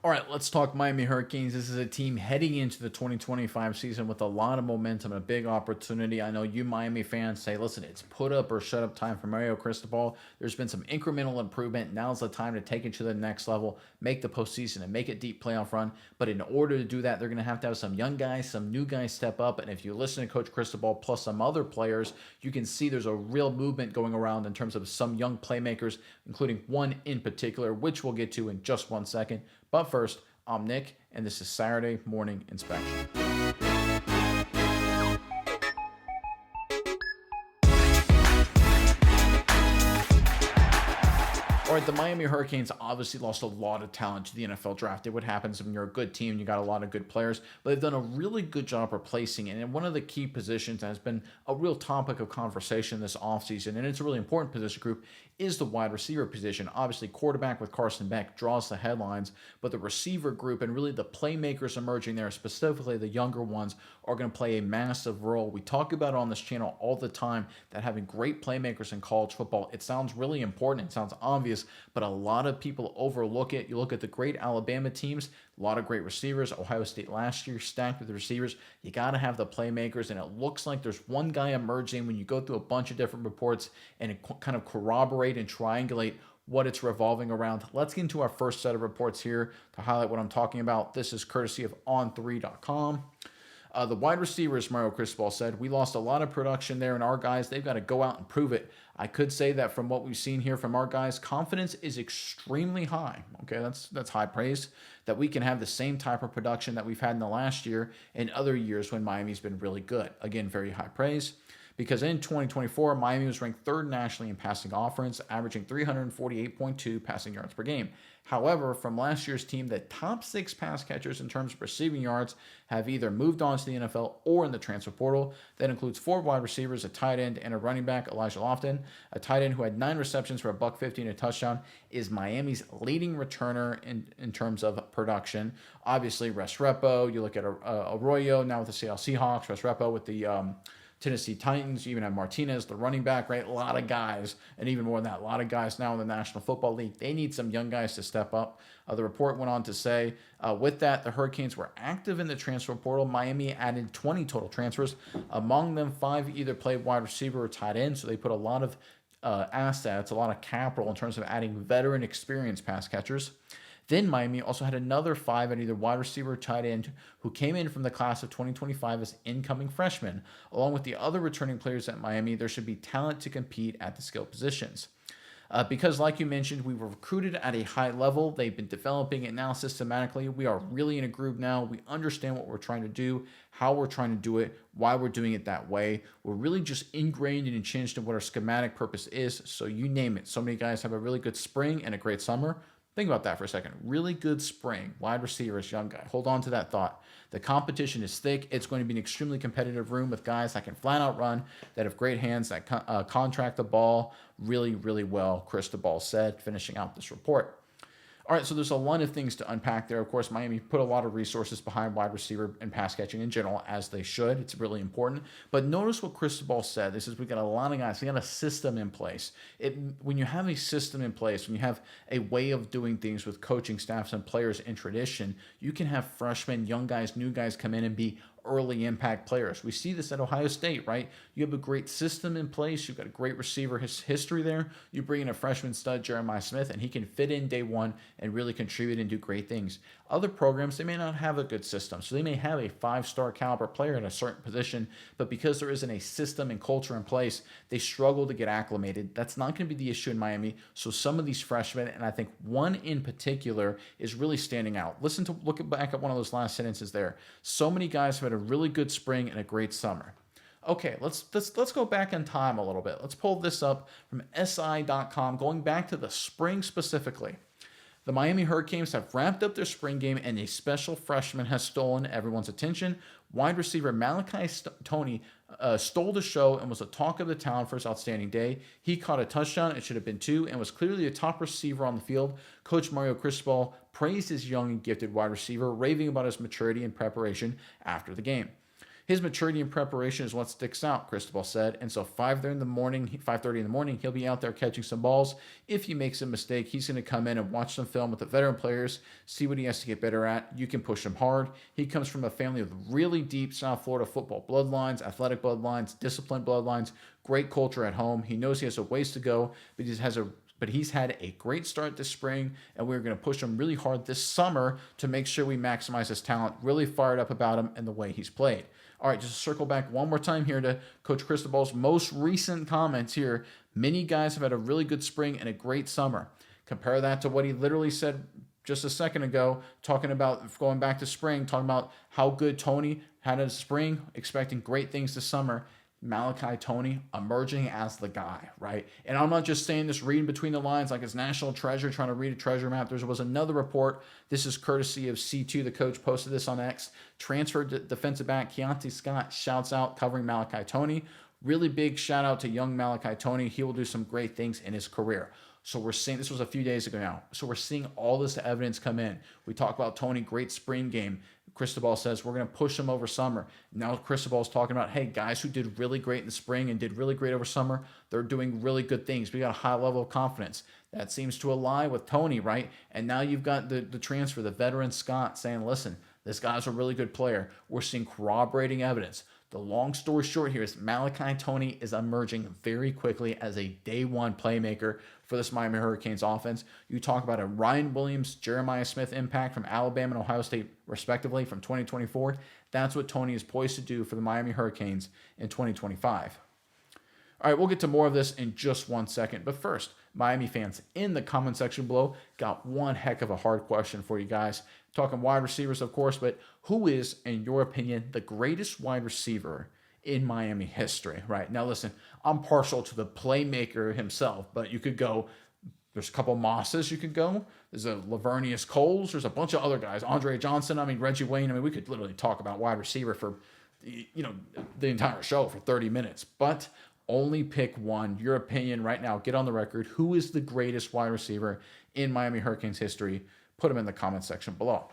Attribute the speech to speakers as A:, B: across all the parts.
A: All right, let's talk Miami Hurricanes. This is a team heading into the 2025 season with a lot of momentum and a big opportunity. I know you Miami fans say, listen, it's put up or shut up time for Mario Cristobal. There's been some incremental improvement. Now's the time to take it to the next level, make the postseason, and make a deep playoff run. But in order to do that, they're going to have some young guys, some new guys step up. And if you listen to Coach Cristobal plus some other players, you can see there's a real movement going around in terms of some young playmakers, including one in particular, which we'll get to in just 1 second. But first, I'm Nick, and this is Saturday Morning Inspection. All right, the Miami Hurricanes obviously lost a lot of talent to the NFL draft. What happens when you're a good team, you got a lot of good players, but they've done a really good job replacing it. And one of the key positions that has been a real topic of conversation this offseason, and it's a really important position group, is the wide receiver position. Obviously, quarterback with Carson Beck draws the headlines, but the receiver group and really the playmakers emerging there, specifically the younger ones, are going to play a massive role. We talk about it on this channel all the time that having great playmakers in college football, it sounds really important. It sounds obvious, but a lot of people overlook it. You look at the great Alabama teams, a lot of great receivers. Ohio State last year stacked with the receivers. You got to have the playmakers, and it looks like there's one guy emerging when you go through a bunch of different reports and kind of corroborate and triangulate what it's revolving around. Let's get into our first set of reports here to highlight what I'm talking about. This is courtesy of on3.com. The wide receivers, Mario Cristobal said, we lost a lot of production there, and our guys, they've got to go out and prove it. I could say that from what we've seen here from our guys, confidence is extremely high. Okay, that's high praise, that we can have the same type of production that we've had in the last year and other years when Miami's been really good. Again, very high praise. Because in 2024, Miami was ranked third nationally in passing offense, averaging 348.2 passing yards per game. However, from last year's team, the top 6 pass catchers in terms of receiving yards have either moved on to the NFL or in the transfer portal. That includes 4 wide receivers, a tight end, and a running back, Elijah Lofton. A tight end who had 9 receptions for $150 and a touchdown is Miami's leading returner in terms of production. Obviously, Restrepo, you look at Arroyo now with the Seattle Seahawks, Restrepo with the Tennessee Titans. You even have Martinez, the running back, right? A lot of guys, and even more than that, a lot of guys now in the National Football League. They need some young guys to step up. The report went on to say, with that, the Hurricanes were active in the transfer portal. Miami added 20 total transfers. Among them, 5 either played wide receiver or tight end, so they put a lot of assets, a lot of capital in terms of adding veteran experienced pass catchers. Then Miami also had another 5 at either wide receiver or tight end who came in from the class of 2025 as incoming freshmen. Along with the other returning players at Miami, there should be talent to compete at the skill positions. Because, like you mentioned, we were recruited at a high level. They've been developing it now systematically. We are really in a groove now. We understand what we're trying to do, how we're trying to do it, why we're doing it that way. We're really just ingrained and entrenched in what our schematic purpose is. So you name it. So many guys have a really good spring and a great summer. Think about that for a second. Really good spring, wide receivers, young guy. Hold on to that thought. The competition is thick. It's going to be an extremely competitive room with guys that can flat out run, that have great hands, that contract the ball really, really well, Cristobal said, finishing out this report. All right, so there's a lot of things to unpack there. Of course, Miami put a lot of resources behind wide receiver and pass catching in general, as they should. It's really important. But notice what Cristobal said. This is, we got a lot of guys. We got a system in place. When you have a system in place, when you have a way of doing things with coaching staffs and players in tradition, you can have freshmen, young guys, new guys come in and be early impact players. We see this at Ohio State, right? You have a great system in place. You've got a great receiver history there. You bring in a freshman stud, Jeremiah Smith, and he can fit in day one and really contribute and do great things. Other programs, they may not have a good system. So they may have a 5-star caliber player in a certain position, but because there isn't a system and culture in place, they struggle to get acclimated. That's not going to be the issue in Miami. So some of these freshmen, and I think one in particular, is really standing out. Look back at one of those last sentences there. So many guys have had a really good spring and a great summer. Okay, let's go back in time a little bit. Let's pull this up from SI.com, going back to the spring specifically. The Miami Hurricanes have wrapped up their spring game, and a special freshman has stolen everyone's attention. Wide receiver Malachi Tony stole the show and was a talk of the town for his outstanding day. He caught a touchdown, it should have been 2, and was clearly the top receiver on the field. Coach Mario Cristobal praised his young and gifted wide receiver, raving about his maturity and preparation after the game. His maturity and preparation is what sticks out, Cristobal said. And so 5:30 in the morning, he'll be out there catching some balls. If he makes a mistake, he's going to come in and watch some film with the veteran players, see what he has to get better at. You can push him hard. He comes from a family with really deep South Florida football bloodlines, athletic bloodlines, disciplined bloodlines, great culture at home. He knows he has a ways to go, but he's had a great start this spring, and we're going to push him really hard this summer to make sure we maximize his talent. Really fired up about him and the way he's played. All right, just to circle back one more time here to Coach Cristobal's most recent comments here. Many guys have had a really good spring and a great summer. Compare that to what he literally said just a second ago, talking about going back to spring, talking about how good Tony had a spring, expecting great things this summer. Malachi Tony emerging as the guy, right? And I'm not just saying this reading between the lines like it's national treasure, trying to read a treasure map. There was another report. This is courtesy of C2. The coach posted this on X. Transferred defensive back Keontae Scott shouts out covering Malachi Tony. Really big shout out to young Malachi Tony. He will do some great things in his career. So we're seeing, this was a few days ago now. So we're seeing all this evidence come in. We talk about Tony, great spring game. Cristobal says we're going to push him over summer. Now Cristobal's talking about, hey, guys who did really great in the spring and did really great over summer, they're doing really good things. We got a high level of confidence. That seems to align with Tony, right? And now you've got the transfer, the veteran Scott saying, listen, this guy's a really good player. We're seeing corroborating evidence. The long story short here is Malachi Tony is emerging very quickly as a day one playmaker for this Miami Hurricanes offense. You talk about a Ryan Williams, Jeremiah Smith impact from Alabama and Ohio State, respectively, from 2024. That's what Tony is poised to do for the Miami Hurricanes in 2025. All right, we'll get to more of this in just 1 second. But first, Miami fans in the comment section below got one heck of a hard question for you guys. Talking wide receivers, of course, but who is, in your opinion, the greatest wide receiver in Miami history, right? Now, listen, I'm partial to the playmaker himself, but you could go, there's a couple Mosses you could go. There's a Lavernius Coles. There's a bunch of other guys. Andre Johnson. Reggie Wayne. We could literally talk about wide receiver for, the entire show for 30 minutes. But only pick one. Your opinion right now. Get on the record. Who is the greatest wide receiver in Miami Hurricanes history? Put them in the comment section below.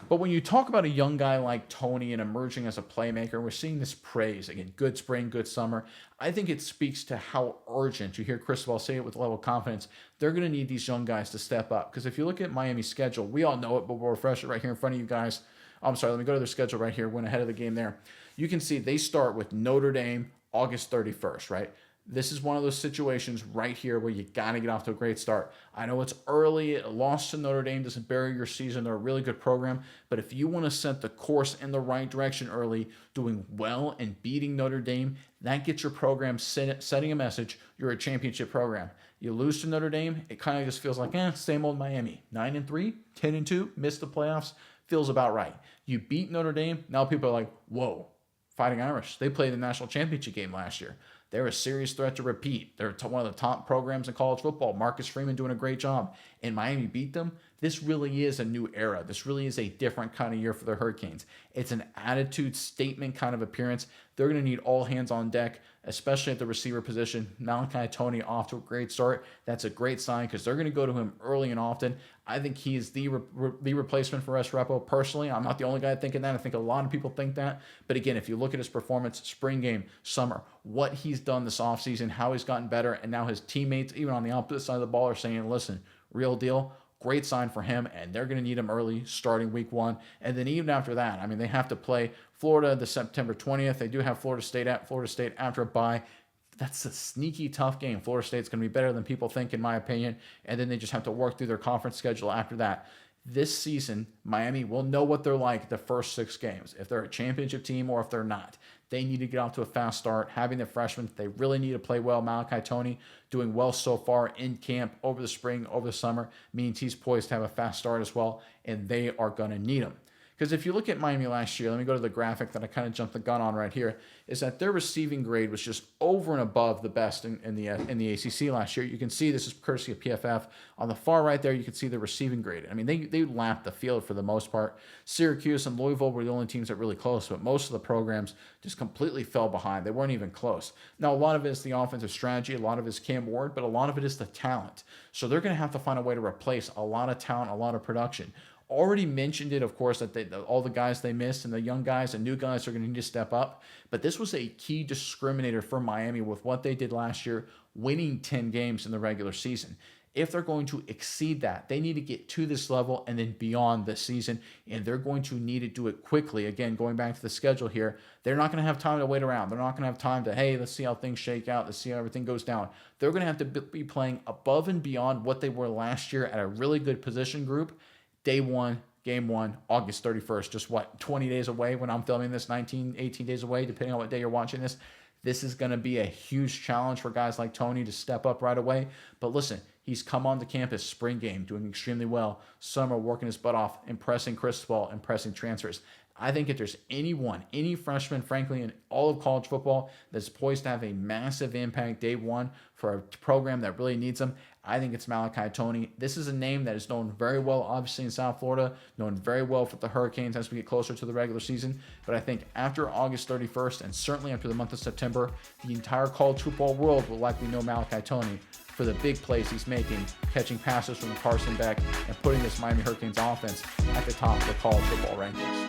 A: But when you talk about a young guy like Tony and emerging as a playmaker, we're seeing this praise. Again, good spring, good summer. I think it speaks to how urgent, you hear Cristobal say it with a level of confidence, they're going to need these young guys to step up. Because if you look at Miami's schedule, we all know it, but we'll refresh it right here in front of you guys. I'm sorry, let me go to their schedule right here, went ahead of the game there. You can see they start with Notre Dame August 31st, right? This is one of those situations right here where you got to get off to a great start. I know it's early. A loss to Notre Dame doesn't bury your season. They're a really good program. But if you want to set the course in the right direction early, doing well and beating Notre Dame, that gets your program setting a message. You're a championship program. You lose to Notre Dame, it kind of just feels like, same old Miami. 9-3, 10-2, missed the playoffs. Feels about right. You beat Notre Dame. Now people are like, whoa, Fighting Irish. They played the national championship game last year. They're a serious threat to repeat. They're one of the top programs in college football. Marcus Freeman doing a great job. And Miami beat them. This really is a new era. This really is a different kind of year for the Hurricanes. It's an attitude statement kind of appearance. They're going to need all hands on deck, especially at the receiver position. Malachi Tony off to a great start. That's a great sign because they're going to go to him early and often. I think he is the replacement for Restrepo. Personally, I'm not the only guy thinking that. I think a lot of people think that. But again, if you look at his performance, spring game, summer, what he's done this offseason, how he's gotten better, and now his teammates, even on the opposite side of the ball, are saying, listen, real deal. Great sign for him, and they're going to need him early, starting week 1. And then even after that, they have to play Florida the September 20th. They do have Florida State after a bye. That's a sneaky tough game. Florida State's going to be better than people think, in my opinion. And then they just have to work through their conference schedule after that. This season, Miami will know what they're like the first 6 games, if they're a championship team or if they're not. They need to get off to a fast start. Having the freshmen, they really need to play well. Malachi Tony doing well so far in camp over the spring, over the summer, means he's poised to have a fast start as well, and they are going to need him. Because if you look at Miami last year, let me go to the graphic that I kind of jumped the gun on right here, is that their receiving grade was just over and above the best in the ACC last year. You can see this is courtesy of PFF. On the far right there, you can see the receiving grade. They lapped the field for the most part. Syracuse and Louisville were the only teams that were really close, but most of the programs just completely fell behind. They weren't even close. Now, a lot of it is the offensive strategy, a lot of it is Cam Ward, but a lot of it is the talent. So they're going to have to find a way to replace a lot of talent, a lot of production. Already mentioned it, of course, that all the guys they missed and the young guys and new guys are going to need to step up. But this was a key discriminator for Miami with what they did last year, winning 10 games in the regular season. If they're going to exceed that, they need to get to this level and then beyond this season, and they're going to need to do it quickly. Again, going back to the schedule here, they're not going to have time to wait around. They're not going to have time to, hey, let's see how things shake out. Let's see how everything goes down. They're going to have to be playing above and beyond what they were last year at a really good position group. Day one, game one, August 31st, just 20 days away when I'm filming this, 19, 18 days away, depending on what day you're watching this. This is going to be a huge challenge for guys like Tony to step up right away. But listen, he's come onto campus spring game, doing extremely well. Summer working his butt off, impressing Cristobal, impressing transfers. I think if there's any freshman, frankly, in all of college football that's poised to have a massive impact day one for a program that really needs them, I think it's Malachi Tony. This is a name that is known very well, obviously, in South Florida, known very well for the Hurricanes as we get closer to the regular season. But I think after August 31st, and certainly after the month of September, the entire college football world will likely know Malachi Tony for the big plays he's making, catching passes from Carson Beck, and putting this Miami Hurricanes offense at the top of the college football rankings.